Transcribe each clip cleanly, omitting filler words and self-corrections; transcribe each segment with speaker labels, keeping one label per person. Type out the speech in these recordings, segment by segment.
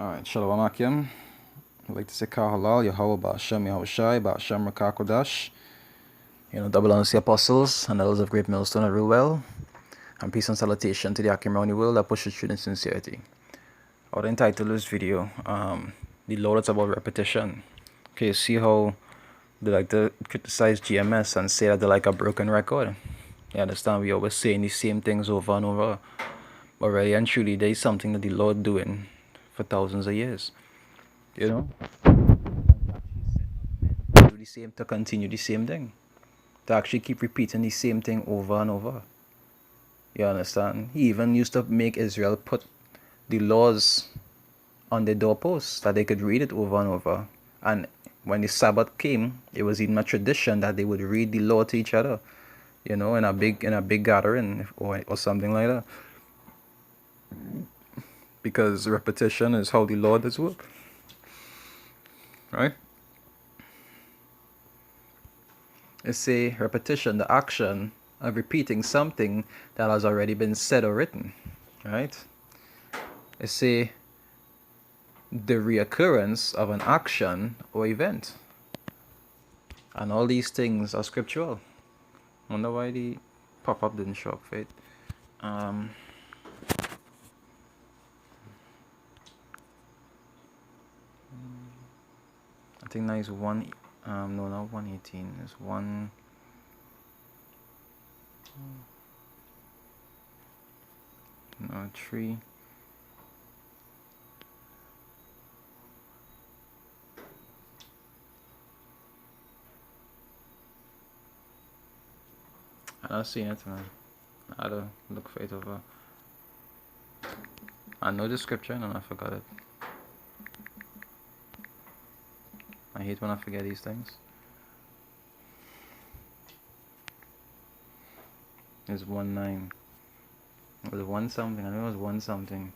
Speaker 1: Alright, Shalom Akim. I'd like to say Kah Halal, Yahweh Ba'ashem Yahushai, Ba'ashem Rakakodash. Double honors to the apostles and elders of Great Millstone that rule well. And peace and salutation to the Akim around the world that pushes truth and sincerity. I would entitle this video, The Lord is about repetition. Okay, see how they like to criticize GMS and say that they're like a broken record. You understand? We always saying the same things over and over. But really and truly, there is something that the Lord doing for thousands of years. Do the same to continue the same thing, to actually keep repeating the same thing over and over. You understand? He even used to make Israel put the laws on the doorposts that they could read it over and over. And when the Sabbath came, it was even a tradition that they would read the law to each other, in a big gathering or something like that. Because repetition is how the Lord does work. Right? It's a repetition, the action of repeating something that has already been said or written. Right? It's the reoccurrence of an action or event. And all these things are scriptural. Wonder why the pop-up didn't show up, right? I think that is one, no, not 118, it's one, no, 3. I'm not seeing it, man. I had to look for it over. I know the scripture and I forgot it. I hate when I forget these things. It's 1:9. It was 1 something. I know it was 1 something.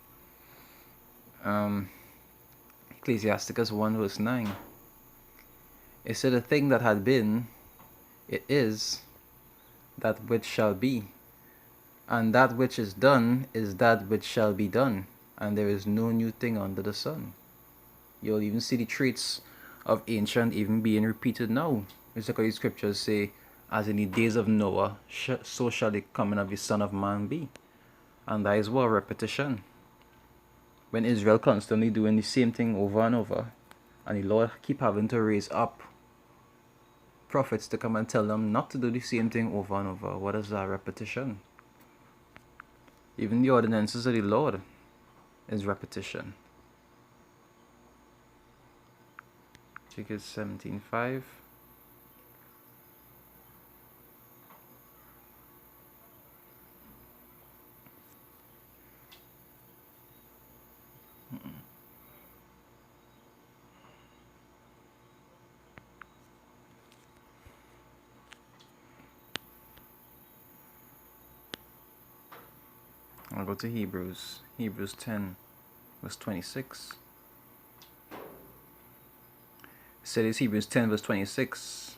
Speaker 1: Ecclesiasticus 1 verse 9. It said, a thing that had been, it is that which shall be. And that which is done is that which shall be done. And there is no new thing under the sun. You'll even see the traits of ancient even being repeated now. It's like how these scriptures say, as in the days of Noah, so shall the coming of the Son of Man be. And that is what repetition. When Israel constantly doing the same thing over and over, and the Lord keep having to raise up prophets to come and tell them not to do the same thing over and over. What is that repetition? Even the ordinances of the Lord is repetition. Check it, 17:5. I'll go to Hebrews 10 verse 26. It says Hebrews 10 verse 26.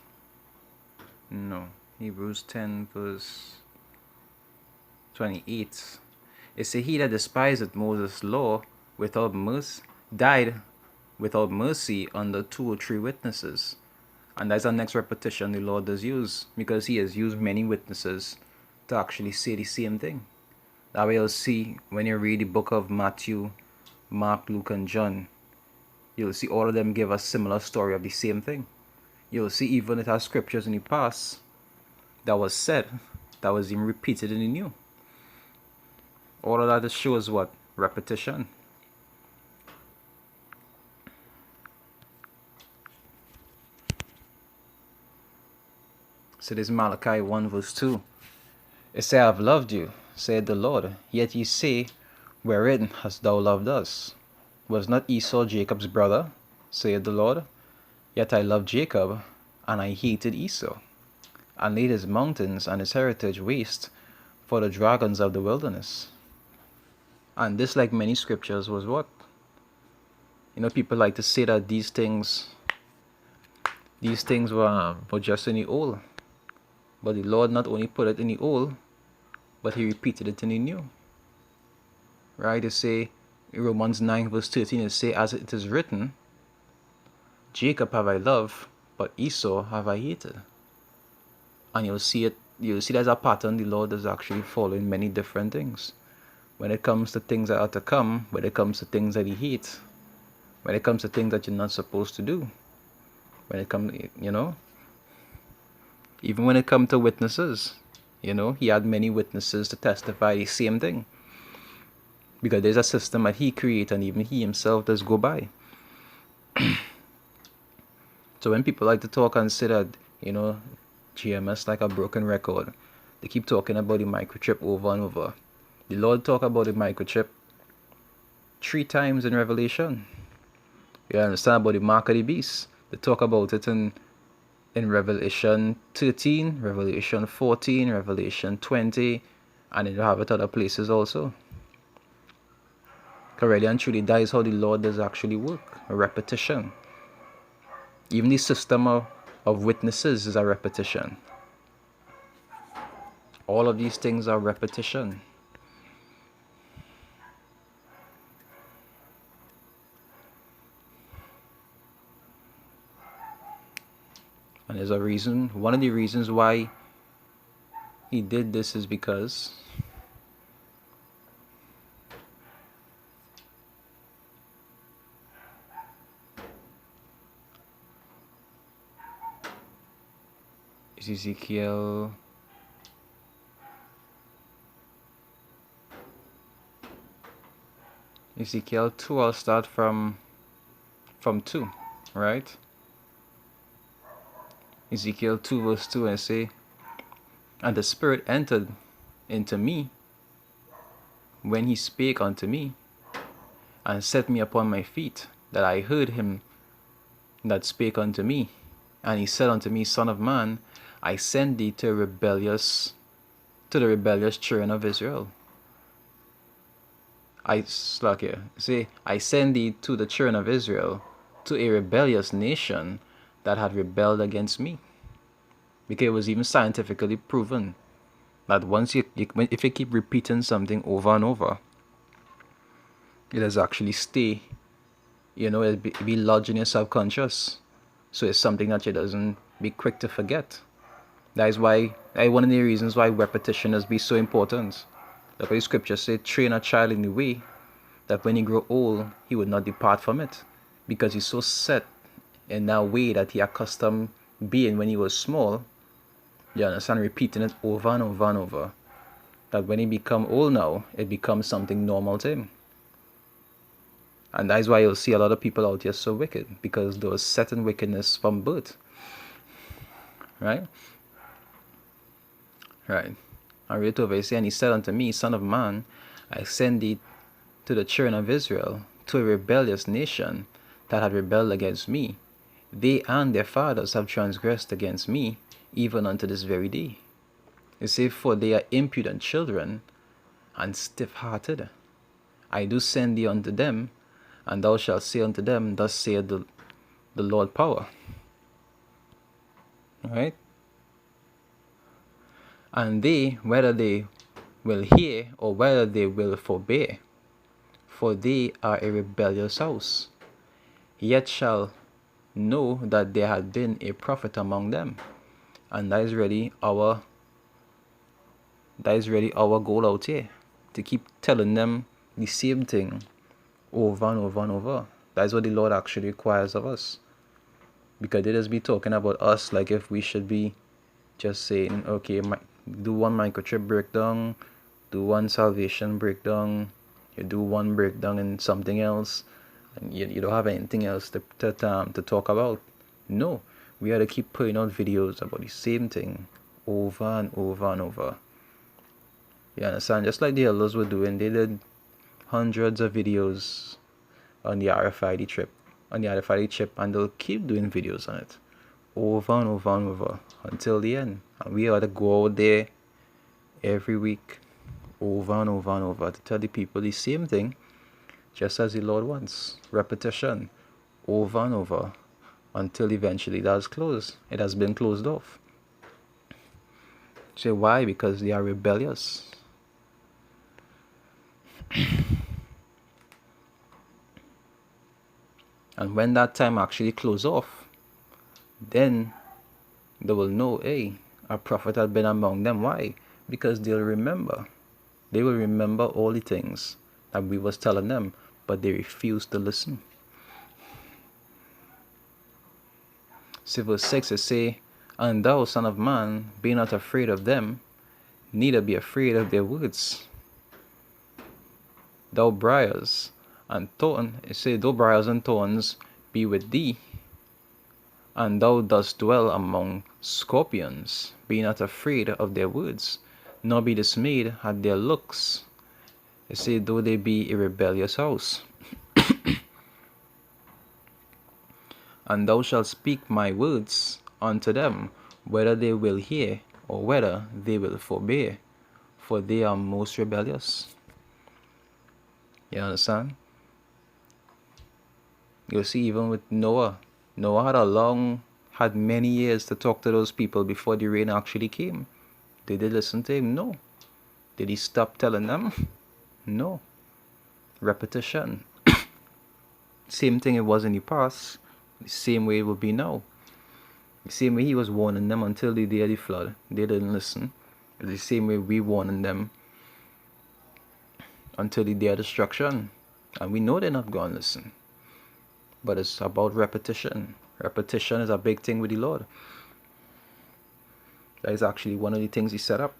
Speaker 1: No, Hebrews 10 verse 28. It says, he that despised Moses' law without mercy died without mercy under 2 or 3 witnesses. And that's our next repetition the Lord does use, because he has used many witnesses to actually say the same thing. That way you'll see when you read the book of Matthew, Mark, Luke, and John, you'll see all of them give a similar story of the same thing. You'll see even it has scriptures in the past that was said, that was even repeated in the new. All of that just shows what? Repetition. So this is Malachi 1 verse 2. It says, I have loved you, said the Lord, yet ye say, wherein hast thou loved us? Was not Esau Jacob's brother, saith the Lord? Yet I loved Jacob, and I hated Esau, and laid his mountains and his heritage waste for the dragons of the wilderness. And this, like many scriptures, was what? People like to say that these things were just in the old. But the Lord not only put it in the old, but he repeated it in the new. Right? They say, Romans 9 verse 13, it say, as it is written, Jacob have I loved, but Esau have I hated. And you'll see there's a pattern the Lord is actually following many different things. When it comes to things that are to come, when it comes to things that he hates, when it comes to things that you're not supposed to do, when it comes, even when it comes to witnesses, he had many witnesses to testify the same thing. Because there's a system that he created and even he himself does go by. So when people like to talk and say that, GMS like a broken record, they keep talking about the microchip over and over. The Lord talk about the microchip 3 times in Revelation. You understand about the mark of the beast. They talk about it in Revelation 13, Revelation 14, Revelation 20, and you have it other places also. Really and truly, that is how the Lord does actually work, a repetition. Even the system of witnesses is a repetition. All of these things are repetition. And there's a reason. One of the reasons why he did this is because Ezekiel 2, I'll start from 2, right? Ezekiel 2 verse 2, and say, and the Spirit entered into me when he spake unto me, and set me upon my feet, that I heard him that spake unto me. And he said unto me, Son of man, I send thee to the rebellious children of Israel. I send thee to the children of Israel, to a rebellious nation that had rebelled against me. Because it was even scientifically proven that once if you keep repeating something over and over, it does actually stay, it'll be lodged in your subconscious. So it's something that you doesn't be quick to forget. That is why, one of the reasons why repetition has been so important. Like the scripture says, train a child in the way that when he grow old, he would not depart from it. Because he's so set in that way that he accustomed being when he was small, you understand, repeating it over and over and over, that when he become old now, it becomes something normal to him. And that's why you'll see a lot of people out here so wicked, because there was set in wickedness from birth. Right? And read over, and he said unto me, Son of man, I send thee to the children of Israel, to a rebellious nation that had rebelled against me. They and their fathers have transgressed against me, even unto this very day. You see, for they are impudent children, and stiff-hearted. I do send thee unto them, and thou shalt say unto them, Thus saith the Lord power. Right? And they, whether they will hear or whether they will forbear, for they are a rebellious house, yet shall know that there had been a prophet among them. And that is really our goal out here, to keep telling them the same thing over and over and over. That's what the Lord actually requires of us. Because they just be talking about us like if we should be just saying, okay, do one microchip breakdown, do one salvation breakdown, you do one breakdown in something else, and you don't have anything else to talk about. No, we have to keep putting out videos about the same thing over and over and over. You understand? Just like the elders were doing, they did hundreds of videos on the RFID chip, and they'll keep doing videos on it over and over and over until the end. And we ought to go out there every week over and over and over to tell the people the same thing, just as the Lord wants. Repetition over and over until eventually that's closed. It has been closed off. Say why? Because they are rebellious. And when that time actually close off, then they will know, hey, a prophet had been among them. Why? Because they'll remember. They will remember all the things that we was telling them, but they refused to listen. See, verse 6 it say, and thou, son of man, be not afraid of them, neither be afraid of their words. Thou briars and thorn, it say, though briars and thorns be with thee, and thou dost dwell among scorpions, be not afraid of their words, nor be dismayed at their looks. It say, though they be a rebellious house. And thou shalt speak my words unto them, whether they will hear or whether they will forbear, for they are most rebellious. You understand? You see, even with Noah had many years to talk to those people before the rain actually came. Did they listen to him? No. Did he stop telling them? No. Repetition. Same thing it was in the past, the same way it will be now. The same way he was warning them until the day of the flood, they didn't listen. The same way we warning them until the day of destruction, and we know they're not going to listen. But it's about repetition. Repetition is a big thing with the Lord. That is actually one of the things he set up.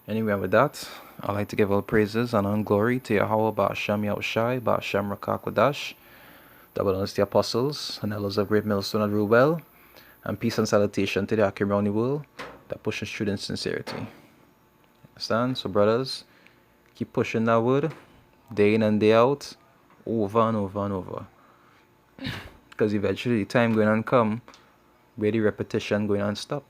Speaker 1: Anyway, with that, I'd like to give all praises and all glory to Yahweh Ba'ashem Yahushai Ba'ashem Rakakwadash, double honors the apostles and elders of Great Millstone and Rubel, and peace and salutation to the Akim around the world that pushes truth in sincerity. Understand? So brothers, keep pushing that word day in and day out, over and over and over. Because eventually the time going to come where the repetition going to stop.